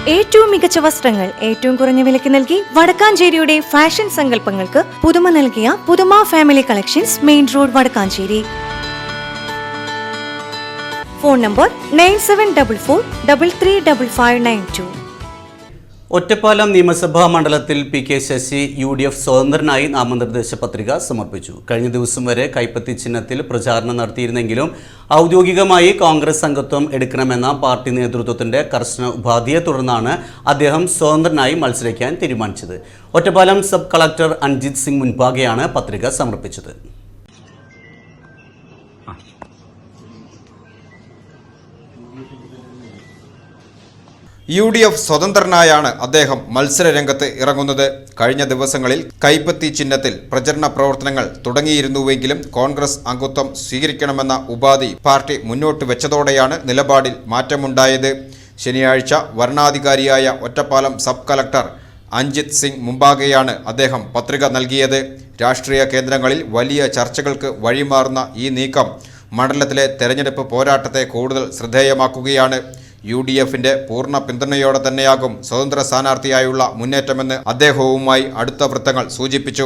ഏറ്റവും മികച്ച വസ്ത്രങ്ങൾ ഏറ്റവും കുറഞ്ഞ വിലയ്ക്ക് നൽകി വടക്കാഞ്ചേരിയുടെ ഫാഷൻ സങ്കല്പങ്ങൾക്ക് പുതുമ നൽകിയ പുതുമ family collections, main road, Vadakkanchery. Phone number 9744335592. Ottapalam നിയമസഭാ മണ്ഡലത്തിൽ പി കെ ശശി UDF സ്വതന്ത്രനായി നാമനിർദ്ദേശ പത്രിക സമർപ്പിച്ചു. കഴിഞ്ഞ ദിവസം വരെ കൈപ്പത്തി ചിഹ്നത്തിൽ പ്രചാരണം നടത്തിയിരുന്നെങ്കിലും ഔദ്യോഗികമായി കോൺഗ്രസ് അംഗത്വം എടുക്കണമെന്ന പാർട്ടി നേതൃത്വത്തിന്റെ കർശന ഉപാധിയെ തുടർന്നാണ് അദ്ദേഹം സ്വതന്ത്രനായി മത്സരിക്കാൻ തീരുമാനിച്ചത്. ഒറ്റപ്പാലം സബ് കളക്ടർ അഞ്ജിത് സിംഗ് മുൻപാകെയാണ് പത്രിക സമർപ്പിച്ചത്. UDF സ്വതന്ത്രനായാണ് അദ്ദേഹം മത്സരരംഗത്ത് ഇറങ്ങുന്നത്. കഴിഞ്ഞ ദിവസങ്ങളിൽ കൈപ്പത്തി ചിഹ്നത്തിൽ പ്രചരണ പ്രവർത്തനങ്ങൾ തുടങ്ങിയിരുന്നുവെങ്കിലും കോൺഗ്രസ് അംഗത്വം സ്വീകരിക്കണമെന്ന ഉപാധി പാർട്ടി മുന്നോട്ട് വെച്ചതോടെയാണ് നിലപാടിൽ മാറ്റമുണ്ടായത്. ശനിയാഴ്ച വരണാധികാരിയായ ഒറ്റപ്പാലം സബ് കളക്ടർ അഞ്ജിത് സിംഗ് മുമ്പാകെയാണ് അദ്ദേഹം പത്രിക നൽകിയത്. രാഷ്ട്രീയ കേന്ദ്രങ്ങളിൽ വലിയ ചർച്ചകൾക്ക് വഴിമാറുന്ന ഈ നീക്കം മണ്ഡലത്തിലെ തെരഞ്ഞെടുപ്പ് പോരാട്ടത്തെ കൂടുതൽ ശ്രദ്ധേയമാക്കുകയാണ്. UDFന്റെ പൂർണ്ണ പിന്തുണയോടെ തന്നെയാകും സ്വതന്ത്ര സ്ഥാനാർത്ഥിയായുള്ള മുന്നേറ്റമെന്ന് അദ്ദേഹവുമായി അടുത്ത വൃത്തങ്ങൾ സൂചിപ്പിച്ചു.